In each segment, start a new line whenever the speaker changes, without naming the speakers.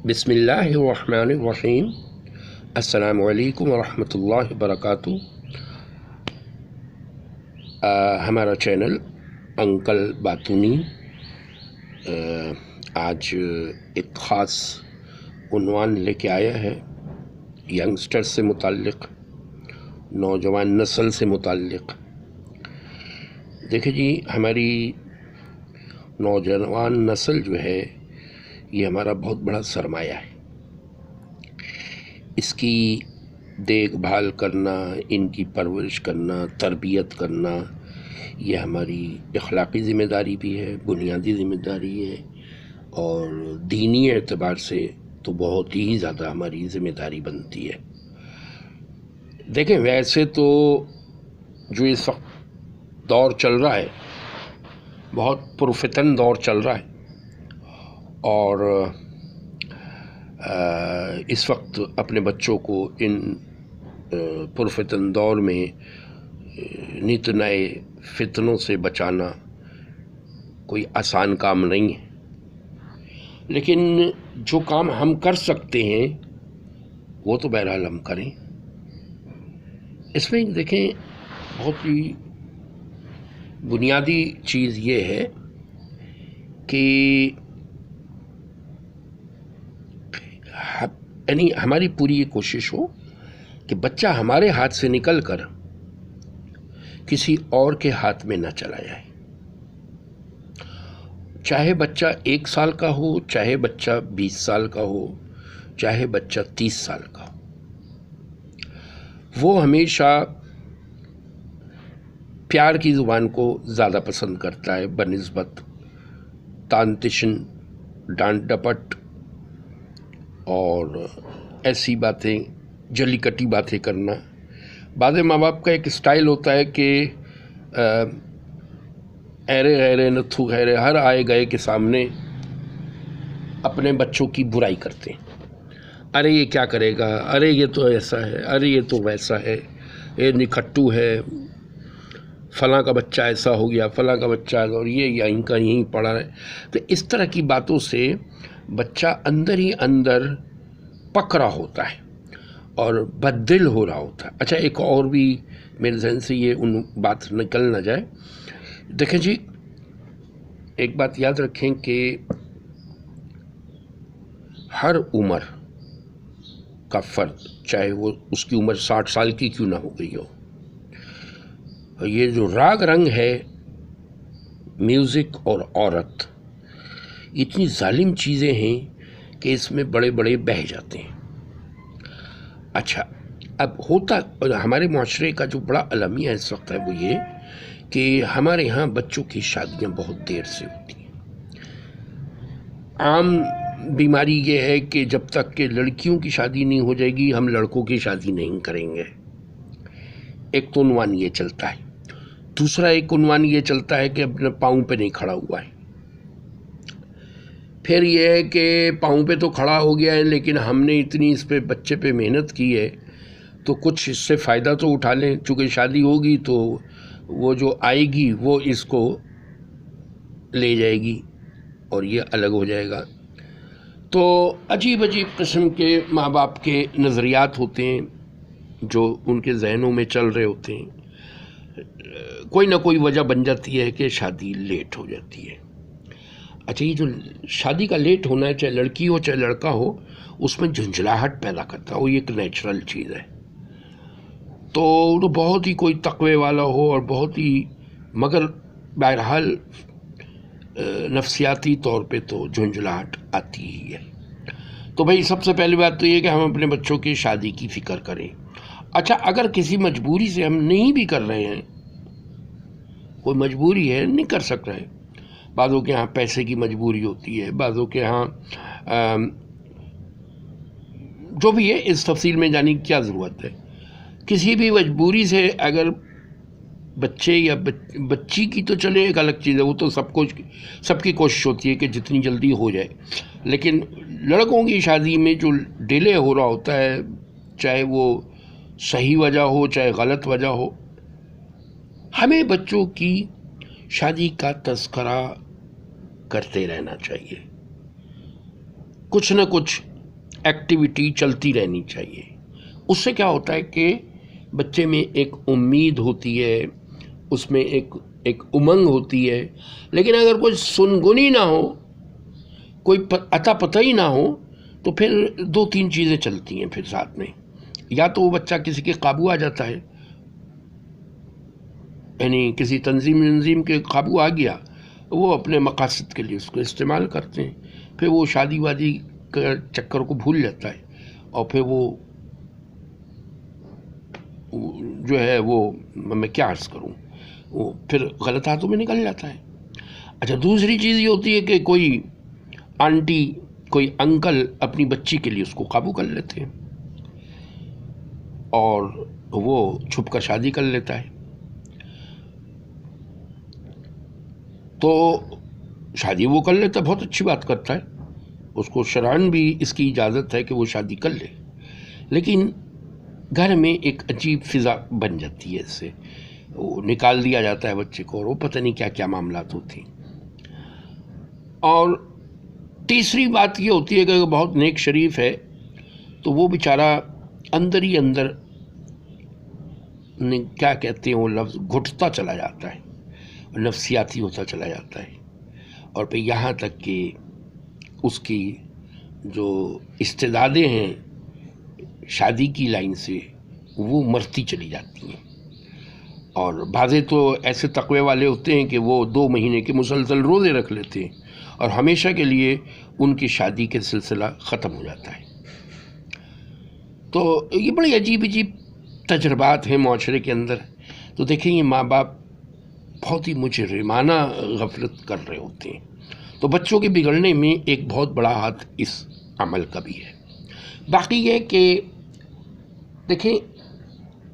بسم اللہ الرحمن الرحیم۔ السلام علیکم ورحمۃ اللہ وبرکاتہ۔ ہمارا چینل انکل باتونی آج ایک خاص عنوان لے کے آیا ہے، ینگسٹر سے متعلق، نوجوان نسل سے متعلق۔ دیکھیں جی، ہماری نوجوان نسل جو ہے یہ ہمارا بہت بڑا سرمایہ ہے۔ اس کی دیکھ بھال کرنا، ان کی پرورش کرنا، تربیت کرنا، یہ ہماری اخلاقی ذمہ داری بھی ہے، بنیادی ذمہ داری ہے، اور دینی اعتبار سے تو بہت ہی زیادہ ہماری ذمہ داری بنتی ہے۔ دیکھیں، ویسے تو جو اس وقت دور چل رہا ہے بہت پرفتن دور چل رہا ہے، اور اس وقت اپنے بچوں کو ان پرفتن دور میں نت نئے فتنوں سے بچانا کوئی آسان کام نہیں ہے، لیکن جو کام ہم کر سکتے ہیں وہ تو بہرحال ہم کریں۔ اس میں دیکھیں، بہت ہی بنیادی چیز یہ ہے کہ یعنی ہماری پوری یہ کوشش ہو کہ بچہ ہمارے ہاتھ سے نکل کر کسی اور کے ہاتھ میں نہ چلا جائے۔ چاہے بچہ 1 سال کا ہو، چاہے بچہ 20 سال کا ہو، چاہے بچہ 30 سال کا ہو، وہ ہمیشہ پیار کی زبان کو زیادہ پسند کرتا ہے بنسبت تانتشن، ڈانٹ ڈپٹ اور ایسی باتیں، جلی کٹی باتیں کرنا۔ بعض ماں باپ کا ایک اسٹائل ہوتا ہے کہ ایرے غیرے نتھو غیرے، ہر آئے گئے کے سامنے اپنے بچوں کی برائی کرتے ہیں۔ ارے یہ کیا کرے گا، ارے یہ تو ایسا ہے، ارے یہ تو ویسا ہے، یہ نکھٹو ہے، فلاں کا بچہ ایسا ہو گیا، فلاں کا بچہ، اور یہ یہیں کا یہیں پڑا ہے۔ تو اس طرح کی باتوں سے بچہ اندر ہی اندر پک رہا ہوتا ہے اور بددل ہو رہا ہوتا ہے۔ اچھا، ایک اور بھی میرے ذہن سے یہ بات نکل نہ جائے۔ دیکھیں جی، ایک بات یاد رکھیں کہ ہر عمر کا فرد، چاہے وہ اس کی عمر 60 سال کی کیوں نہ ہو گئی ہو، یہ جو راگ رنگ ہے میوزک اور عورت، اتنی ظالم چیزیں ہیں کہ اس میں بڑے بڑے بہہ جاتے ہیں۔ اچھا، اب ہوتا ہمارے معاشرے کا جو بڑا المیہ اس وقت ہے وہ یہ کہ ہمارے ہاں بچوں کی شادیاں بہت دیر سے ہوتی ہیں۔ عام بیماری یہ ہے کہ جب تک کہ لڑکیوں کی شادی نہیں ہو جائے گی ہم لڑکوں کی شادی نہیں کریں گے۔ ایک تو عنوان یہ چلتا ہے۔ دوسرا ایک عنوان یہ چلتا ہے کہ اپنے پاؤں پہ نہیں کھڑا ہوا ہے۔ پھر یہ ہے کہ پاؤں پہ تو کھڑا ہو گیا ہے، لیکن ہم نے اتنی اس پہ بچے پہ محنت کی ہے تو کچھ اس سے فائدہ تو اٹھا لیں، چونکہ شادی ہوگی تو وہ جو آئے گی وہ اس کو لے جائے گی اور یہ الگ ہو جائے گا۔ تو عجیب عجیب قسم کے ماں باپ کے نظریات ہوتے ہیں جو ان کے ذہنوں میں چل رہے ہوتے ہیں۔ کوئی نہ کوئی وجہ بن جاتی ہے کہ شادی لیٹ ہو جاتی ہے۔ اچھا، یہ جو شادی کا لیٹ ہونا ہے، چاہے لڑکی ہو چاہے لڑکا ہو، اس میں جھنجھلاہٹ پیدا کرتا ہے، وہ ایک نیچرل چیز ہے۔ تو بہت ہی کوئی تقوی والا ہو اور بہت ہی، مگر بہرحال نفسیاتی طور پہ تو جھنجھلاہٹ آتی ہی ہے۔ تو بھائی، سب سے پہلی بات تو یہ کہ ہم اپنے بچوں کی شادی کی فکر کریں۔ اچھا، اگر کسی مجبوری سے ہم نہیں بھی کر رہے ہیں، کوئی مجبوری ہے نہیں کر سک رہے، بعضوں کے ہاں پیسے کی مجبوری ہوتی ہے، بعضوں کے ہاں جو بھی ہے، اس تفصیل میں جانے کی کیا ضرورت ہے۔ کسی بھی مجبوری سے اگر بچے یا بچی کی تو چلے ایک الگ چیز ہے، وہ تو سب کی کوشش ہوتی ہے کہ جتنی جلدی ہو جائے، لیکن لڑکوں کی شادی میں جو ڈیلے ہو رہا ہوتا ہے، چاہے وہ صحیح وجہ ہو چاہے غلط وجہ ہو، ہمیں بچوں کی شادی کا تذکرہ کرتے رہنا چاہیے۔ کچھ نہ کچھ ایکٹیویٹی چلتی رہنی چاہیے. اس سے کیا ہوتا ہے کہ بچے میں ایک امید ہوتی ہے، اس میں ایک امنگ ہوتی ہے. لیکن اگر کوئی سنگنی نہ ہو، کوئی عطا پتہ ہی نہ ہو، تو پھر 2-3 چیزیں چلتی ہیں پھر ساتھ میں. یا تو وہ بچہ کسی کے قابو آ جاتا ہے، یعنی کسی تنظیم کے قابو آ گیا، وہ اپنے مقاصد کے لیے اس کو استعمال کرتے ہیں. پھر وہ شادی وادی کا چکر کو بھول جاتا ہے، اور پھر وہ جو ہے وہ میں کیا عرض کروں، وہ پھر غلط ہاتھوں میں نکل جاتا ہے. اچھا، دوسری چیز یہ ہوتی ہے کہ کوئی آنٹی، کوئی انکل اپنی بچی کے لیے اس کو قابو کر لیتے ہیں اور وہ چھپ کر شادی کر لیتا ہے. تو شادی وہ کر لیتا ہے، بہت اچھی بات کرتا ہے، اس کو شرعاً بھی اس کی اجازت ہے کہ وہ شادی کر لے. لیکن گھر میں ایک عجیب فضا بن جاتی ہے، اس سے وہ نکال دیا جاتا ہے بچے کو، اور وہ پتہ نہیں کیا کیا معاملات ہوتے ہیں. اور تیسری بات یہ ہوتی ہے کہ اگر بہت نیک شریف ہے تو وہ بیچارہ اندر ہی اندر کیا کہتے ہیں وہ لفظ، گھٹتا چلا جاتا ہے، نفسیاتی ہوتا چلا جاتا ہے. اور پھر یہاں تک کہ اس کی جو استعدادیں ہیں شادی کی لائن سے وہ مرتی چلی جاتی ہیں. اور بعضے تو ایسے تقوی والے ہوتے ہیں کہ وہ 2 مہینے کے مسلسل روزے رکھ لیتے ہیں، اور ہمیشہ کے لیے ان کی شادی کا سلسلہ ختم ہو جاتا ہے. تو یہ بڑے عجیب تجربات ہیں معاشرے کے اندر. تو دیکھیں، یہ ماں باپ بہت ہی مجرمانہ غفلت کر رہے ہوتے ہیں. تو بچوں کے بگڑنے میں ایک بہت بڑا ہاتھ اس عمل کا بھی ہے. باقی یہ کہ دیکھیں،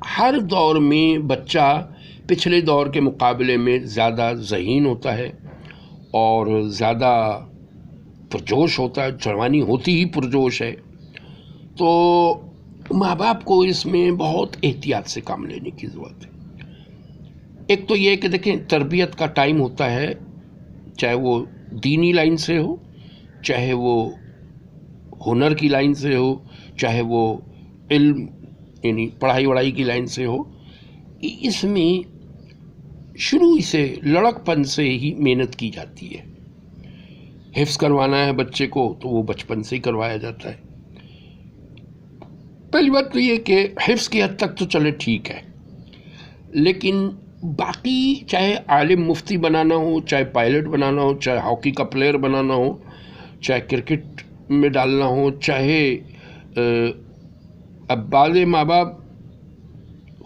ہر دور میں بچہ پچھلے دور کے مقابلے میں زیادہ ذہین ہوتا ہے اور زیادہ پرجوش ہوتا ہے. جوانی ہوتی ہی پرجوش ہے. تو ماں باپ کو اس میں بہت احتیاط سے کام لینے کی ضرورت ہے. ایک تو یہ کہ دیکھیں، تربیت کا ٹائم ہوتا ہے، چاہے وہ دینی لائن سے ہو، چاہے وہ ہنر کی لائن سے ہو، چاہے وہ علم یعنی پڑھائی وڑھائی کی لائن سے ہو. اس میں شروع سے لڑک پن سے ہی محنت کی جاتی ہے. حفظ کروانا ہے بچے کو تو وہ بچپن سے ہی کروایا جاتا ہے. پہلی بات تو یہ کہ حفظ کی حد تک تو چلے ٹھیک ہے، لیکن باقی چاہے عالم مفتی بنانا ہو، چاہے پائلٹ بنانا ہو، چاہے ہاکی کا پلیئر بنانا ہو، چاہے کرکٹ میں ڈالنا ہو، چاہے اب بعض ماں باپ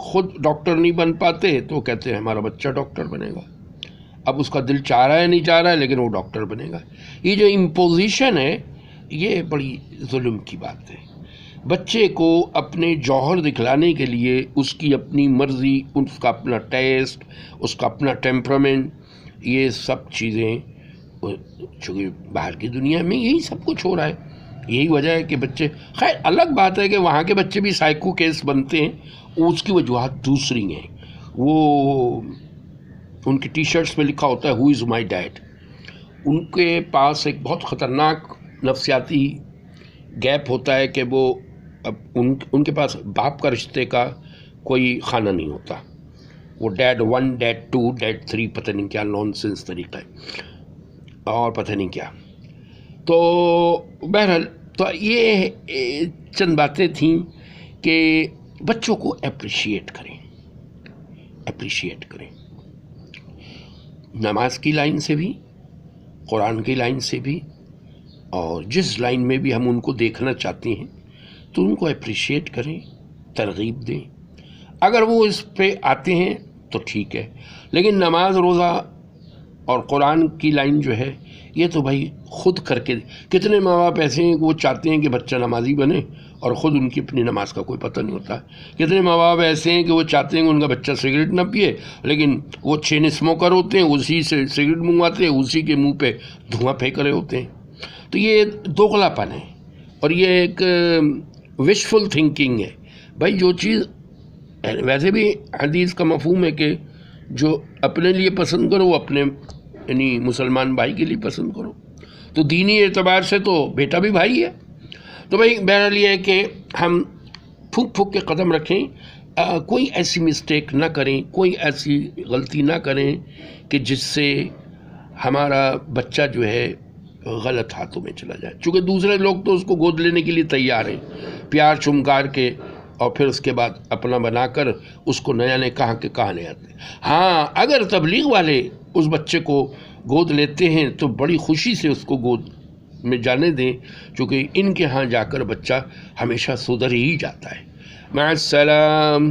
خود ڈاکٹر نہیں بن پاتے تو کہتے ہیں ہمارا بچہ ڈاکٹر بنے گا. اب اس کا دل چاہ رہا ہے نہیں چاہ رہا ہے، لیکن وہ ڈاکٹر بنے گا. یہ جو امپوزیشن ہے یہ بڑی ظلم کی بات ہے. بچے کو اپنے جوہر دکھلانے کے لیے اس کی اپنی مرضی، اس کا اپنا ٹیسٹ، اس کا اپنا ٹیمپرامنٹ، یہ سب چیزیں چونکہ باہر کی دنیا میں یہی سب کچھ ہو رہا ہے. یہی وجہ ہے کہ بچے، خیر الگ بات ہے کہ وہاں کے بچے بھی سائیکو کیس بنتے ہیں، اس کی وجوہات دوسری ہیں. وہ ان کی ٹی شرٹس پہ لکھا ہوتا ہے ہو از مائی ڈیڈ. ان کے پاس ایک بہت خطرناک نفسیاتی گیپ ہوتا ہے کہ وہ اب ان کے پاس باپ کا رشتے کا کوئی خانہ نہیں ہوتا. وہ ڈیڈ 1 ڈیڈ 2 ڈیڈ 3 پتہ نہیں کیا نان سینس طریقہ ہے اور پتہ نہیں کیا. تو بہرحال تو یہ چند باتیں تھیں کہ بچوں کو اپریشیٹ کریں نماز کی لائن سے بھی، قرآن کی لائن سے بھی، اور جس لائن میں بھی ہم ان کو دیکھنا چاہتے ہیں تو ان کو اپریشیٹ کریں، ترغیب دیں. اگر وہ اس پہ آتے ہیں تو ٹھیک ہے، لیکن نماز روزہ اور قرآن کی لائن جو ہے یہ تو بھائی خود کر کے. کتنے ماں باپ ایسے ہیں کہ وہ چاہتے ہیں کہ بچہ نمازی بنے اور خود ان کی اپنی نماز کا کوئی پتہ نہیں ہوتا. کتنے ماں باپ ایسے ہیں کہ وہ چاہتے ہیں کہ ان کا بچہ سگریٹ نہ پیے، لیکن وہ چین اسموکر ہوتے ہیں، اسی سے سگریٹ منگواتے ہیں، اسی کے منہ پہ دھواں پھینک رہے ہوتے ہیں. تو یہ دوغلا پن ہے اور یہ ایک وشفل تھنکنگ ہے. بھائی جو چیز ویسے بھی حدیث کا مفہوم ہے کہ جو اپنے لیے پسند کرو وہ اپنے یعنی مسلمان بھائی کے لیے پسند کرو. تو دینی اعتبار سے تو بیٹا بھی بھائی ہے. تو بھائی بہرحال یہ ہے کہ ہم پھونک پھونک کے قدم رکھیں، کوئی ایسی مسٹیک نہ کریں، کوئی ایسی غلطی نہ کریں کہ جس سے ہمارا بچہ جو ہے غلط ہاتھوں میں چلا جائے، چونکہ دوسرے لوگ تو اس کو گود لینے کے لیے تیار ہیں، پیار چمکار کے، اور پھر اس کے بعد اپنا بنا کر اس کو نیا نے کہاں کہ کہاں لے آتے ہیں۔ ہاں اگر تبلیغ والے اس بچے کو گود لیتے ہیں تو بڑی خوشی سے اس کو گود میں جانے دیں، چونکہ ان کے ہاں جا کر بچہ ہمیشہ سدھر ہی جاتا ہے۔ مع السلام۔